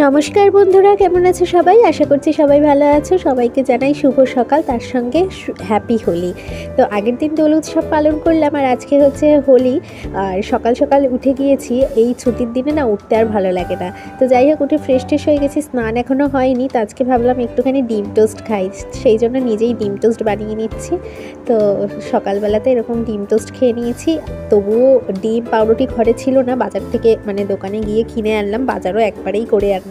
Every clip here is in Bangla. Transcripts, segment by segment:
নমস্কার বন্ধুরা, কেমন আছো সবাই? আশা করছি সবাই ভালো আছো। সবাইকে জানাই শুভ সকাল, তার সঙ্গে হ্যাপি হোলি। তো আগের দিন দোল উৎসব পালন করলাম, আর আজকে হচ্ছে হোলি। আর সকাল সকাল উঠে গিয়েছি, এই ছুটির দিনে না উঠতে আর ভালো লাগে না। তো যাই হোক, উঠে ফ্রেশ ট্রেশ হয়ে গেছি, স্নান এখনও হয়নি। তো আজকে ভাবলাম একটুখানি ডিম টোস্ট খাই, সেই জন্য নিজেই ডিম টোস্ট বানিয়ে নিচ্ছি। তো সকালবেলাতে এরকম ডিম টোস্ট খেয়ে নিয়েছি। তবুও ডিম পাউরুটি ঘরে ছিল না, বাজার থেকে মানে দোকানে গিয়ে কিনে আনলাম, বাজারও একবারেই করে আনলাম।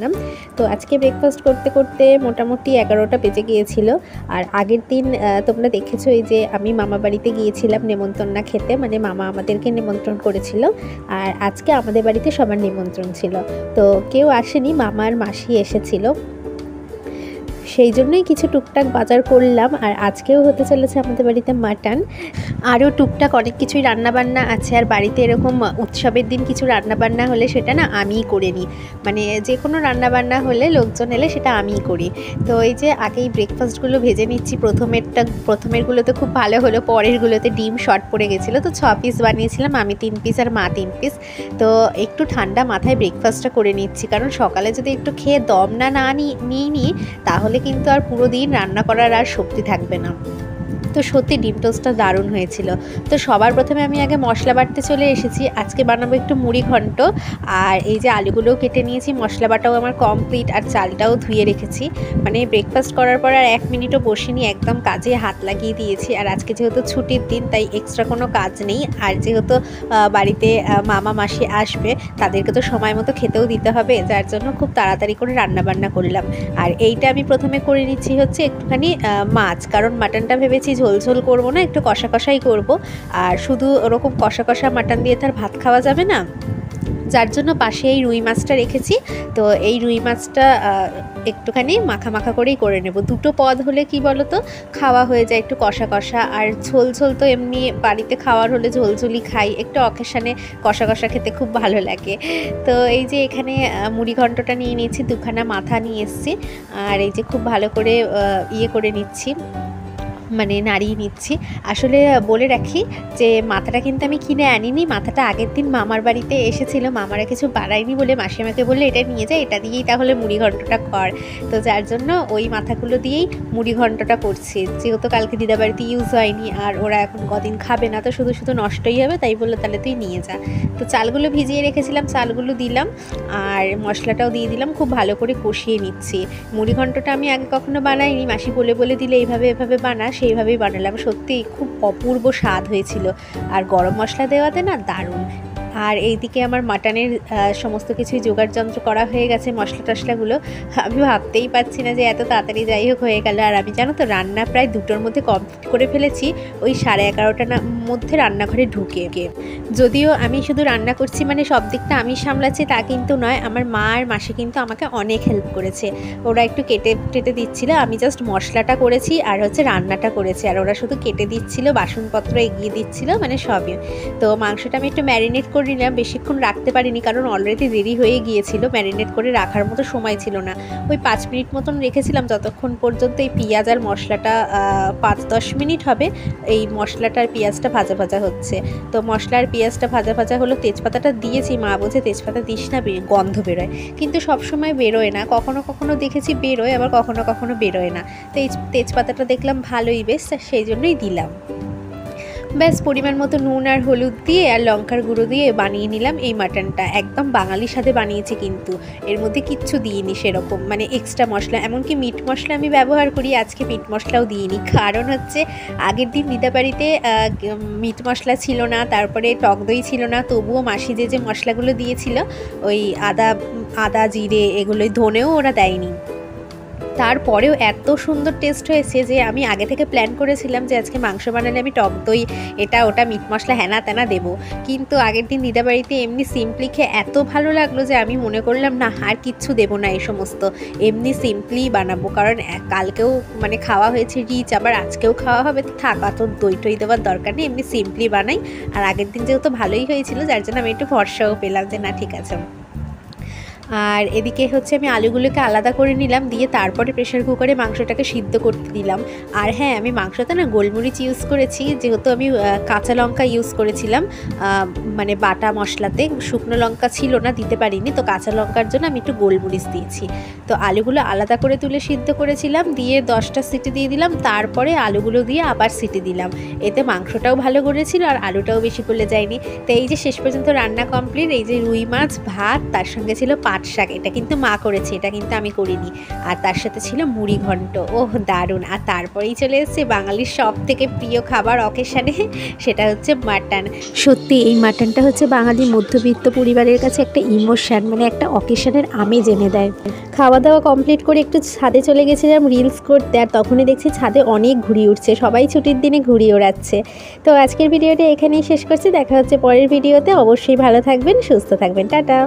তো আজকে ব্রেকফাস্ট করতে করতে মোটামুটি 11টা বেজে গিয়েছিল। আর আগের দিন তোমরা দেখেছো এই যে আমি মামা বাড়িতে গিয়েছিলাম নেমন্তন্না খেতে, মানে মামা আমাদেরকে নিমন্ত্রণ করেছিল। আর আজকে আমাদের বাড়িতে সবার নিমন্ত্রণ ছিল, তো কেউ আসেনি, মামার মাসি এসেছিল। সেই জন্যই কিছু টুকটাক বাজার করলাম। আর আজকেও হতে চলেছে আমাদের বাড়িতে মাটন, আরও টুকটাক অনেক কিছুই রান্নাবান্না আছে। আর বাড়িতে এরকম উৎসবের দিন কিছু রান্নাবান্না হলে সেটা না আমিই করে নিই, মানে যে কোনো রান্নাবান্না হলে লোকজন এলে সেটা আমিই করি। তো এই যে আগেই ব্রেকফাস্টগুলো ভেজে নিচ্ছি। প্রথমেরগুলোতে খুব ভালো হলো, পরেরগুলোতে ডিম শর্ট পড়ে গেছিলো। তো 6 পিস বানিয়েছিলাম, আমি 3 পিস আর মা 3 পিস। তো একটু ঠান্ডা মাথায় ব্রেকফাস্টটা করে নিচ্ছি, কারণ সকালে যদি একটু খেয়ে দম না নিই তাহলে কিন্তু আর পুরো দিন রান্না করার আর শক্তি থাকবে না। তো সত্যি ডিম টোস্টটা দারুণ হয়েছিল। তো সবার প্রথমে আমি আগে মশলা বাটতে চলে এসেছি। আজকে বানাবো একটু মুড়ি ঘন্ট। আর এই যে আলুগুলোও কেটে নিয়েছি, মশলা বাটাও আমার কমপ্লিট, আর চালটাও ধুয়ে রেখেছি। মানে ব্রেকফাস্ট করার পর আর 1 মিনিটও বসিনি, একদম কাজে হাত লাগিয়ে দিয়েছি। আর আজকে যেহেতু ছুটির দিন, তাই এক্সট্রা কোনো কাজ নেই। আর যেহেতু বাড়িতে মামা মাসি আসবে, তাদেরকে তো সময় মতো খেতেও দিতে হবে, যার জন্য খুব তাড়াতাড়ি করে রান্নাবান্না করলাম। আর এইটা আমি প্রথমে করে নিচ্ছি হচ্ছে একটুখানি মাছ, কারণ মাটনটা ভেবেছি ঝোল করবো না, একটু কষা কষাই করবো। আর শুধু ওরকম কষা কষা মাটন দিয়ে তার ভাত খাওয়া যাবে না, যার জন্য পাশে এই রুই মাছটা রেখেছি। তো এই রুই মাছটা একটুখানি মাখা মাখা করেই করে নেব। দুটো পদ হলে কি বলো তো, খাওয়া হয়ে যায় একটু কষা কষা। আর ঝোল তো এমনি বাড়িতে খাওয়ার হলে ঝোলই খাই, একটু অকেশানে কষা কষা খেতে খুব ভালো লাগে। তো এই যে এখানে মুড়ি ঘন্টটা নিয়ে নিয়েছি, 2খানা মাথা নিয়ে এসেছি। আর এই যে খুব ভালো করে করে নিচ্ছি, মানে নাড়িয়ে নিচ্ছি। আসলে বলে রাখি যে মাথাটা কিন্তু আমি কিনে আনিনি, মাথাটা আগের দিন মামার বাড়িতে এসেছিল, মামারা কিছু বাড়ায়নি বলে মাসিমাকে বললে এটা নিয়ে যায়, এটা দিয়েই তাহলে মুড়ি ঘন্টটা কর। তো যার জন্য ওই মাথাগুলো দিয়েই মুড়ি ঘন্টটা করছি, যেহেতু কালকে দিদা বাড়িতে ইউজ হয়নি আর ওরা এখন কদিন খাবে না, তো শুধু নষ্টই হবে, তাই বললো তাহলে তুই নিয়ে যা। তো চালগুলো ভিজিয়ে রেখেছিলাম, চালগুলো দিলাম আর মশলাটাও দিয়ে দিলাম, খুব ভালো করে কষিয়ে নিচ্ছি। মুড়ি ঘন্টটা আমি আগে কখনো বানাইনি, মাসি বলে দিলে এভাবে বানা, সেইভাবেই বানালাম। সত্যি খুব অপূর্ব স্বাদ হয়েছিল, আর গরম মশলা দেওয়াতে না দারুণ। আর এইদিকে আমার মাটনের সমস্ত কিছুই জোগাড় যন্ত্র করা হয়ে গেছে, মশলা টশলাগুলো আমি ভাবতেই পারছি না যে এত তাড়াতাড়ি যাই হোক হয়ে গেল। আর আমি জানো তো রান্না প্রায় 2টোর মধ্যে কমপ্লিট করে ফেলেছি, ওই 11:30টার মধ্যে রান্নাঘরে ঢুকে। যদিও আমি শুধু রান্না করছি, মানে সব দিকটা আমি সামলাচ্ছি তা কিন্তু নয়, আমার মা আর মাসি কিন্তু আমাকে অনেক হেল্প করেছে। ওরা একটু কেটে দিচ্ছিল, আমি জাস্ট মশলাটা করেছি আর হচ্ছে রান্নাটা করেছি, আর ওরা শুধু কেটে দিচ্ছিল, বাসনপত্র এগিয়ে দিচ্ছিল, মানে সবই। তো মাংসটা আমি একটু ম্যারিনেট করে নিলাম, বেশিক্ষণ রাখতে পারিনি কারণ অলরেডি দেরি হয়ে গিয়েছিল, ম্যারিনেট করে রাখার মতো সময় ছিল না। ওই 5 মিনিট মতন রেখেছিলাম, যতক্ষণ পর্যন্ত এই পেঁয়াজ আর মশলাটা 5-10 মিনিট হবে এই মশলাটা আর পেঁয়াজটা ভাজা হচ্ছে। তো মশলা আর পেঁয়াজটা ভাজা হলো, তেজপাতাটা দিয়েছি, মা বলছে তেজপাতা দিস না, গন্ধ বেরোয়, কিন্তু সবসময় বেরোয় না, কখনো দেখেছি বেরোয়, আবার কখনো বেরোয় না। তো এই তেজপাতাটা দেখলাম ভালোই বেশ, সেই জন্যই দিলাম। ব্যাস পরিমাণ মতো নুন আর হলুদ দিয়ে আর লঙ্কার গুঁড়ো দিয়ে বানিয়ে নিলাম এই মাটনটা। একদম বাঙালির সাথে বানিয়েছি, কিন্তু এর মধ্যে কিচ্ছু দিইনি সেরকম, মানে এক্সট্রা মশলা, এমনকি মিট মশলা আমি ব্যবহার করি, আজকে মিট মশলাও দিইনি। কারণ হচ্ছে আগের দিন দিদা বাড়িতে মিট মশলা ছিল না, তারপরে টক দই ছিল না, তবুও মাসি যে মশলাগুলো দিয়েছিল, ওই আদা জিরে এগুলোই, ধনেও ওরা দেয়নি, তারপরেও এত সুন্দর টেস্ট হয়েছে যে আমি আগে থেকে প্ল্যান করেছিলাম যে আজকে মাংস বানালে আমি টক দই এটা ওটা মিট মশলা হ্যানা ত্যানা দেবো। কিন্তু আগের দিন দিদা বাড়িতে এমনি সিম্পলি খেয়ে এত ভালো লাগলো যে আমি মনে করলাম না আর কিচ্ছু দেবো না, এই সমস্ত এমনি সিম্পলি বানাবো, কারণ কালকেও মানে খাওয়া হয়েছে রিচ, আবার আজকেও খাওয়া হবে, তো থাক অত দই টই দেওয়ার দরকার নেই, এমনি সিম্পলি বানাই। আর আগের দিন যেহেতু ভালোই হয়েছিল, যার জন্য আমি একটু ভরসাও পেলাম যে না ঠিক আছে। আর এদিকে হচ্ছে আমি আলুগুলোকে আলাদা করে নিলাম, দিয়ে তারপরে প্রেশার কুকারে মাংসটাকে সিদ্ধ করতে দিলাম। আর হ্যাঁ, আমি মাংসতে না গোলমরিচ ইউজ করেছি, যেহেতু আমি কাঁচা লঙ্কা ইউজ করেছিলাম মানে বাটা মশলাতে, শুকনো লঙ্কা ছিল না, দিতে পারিনি, তো কাঁচা লঙ্কার জন্য আমি একটু গোলমরিচ দিয়েছি। তো আলুগুলো আলাদা করে তুলে সিদ্ধ করেছিলাম, দিয়ে 10টা সিটি দিয়ে দিলাম, তারপরে আলুগুলো দিয়ে আবার সিটি দিলাম। এতে মাংসটাও ভালো করেছিল আর আলুটাও বেশি গলে যায়নি। তো এই যে শেষ পর্যন্ত রান্না কমপ্লিট। এই যে রুই মাছ, ভাত, তার সঙ্গে ছিল পাট শাক, এটা কিন্তু মা করেছে, এটা কিন্তু আমি করিনি। আর তার সাথে ছিল মুড়ি ঘন্ট, ওহ দারুণ। আর তারপরেই চলে এসেছে বাঙালির সব থেকে প্রিয় খাবার অকেশানে, সেটা হচ্ছে মাটন। সত্যি এই মাটনটা হচ্ছে বাঙালি মধ্যবিত্ত পরিবারের কাছে একটা ইমোশন, মানে একটা অকেশানের আমেজ এনে দেয়। খাওয়া দাওয়া কমপ্লিট করে একটু ছাদে চলে গেছিলাম রিলস করতে, আর তখনই দেখছি ছাদে অনেক ঘুড়ি উঠছে, সবাই ছুটির দিনে ঘুড়ি ওড়াচ্ছে। তো আজকের ভিডিওটা এখানেই শেষ করছি, দেখা হচ্ছে পরের ভিডিওতে। অবশ্যই ভালো থাকবেন, সুস্থ থাকবেন, টাটা।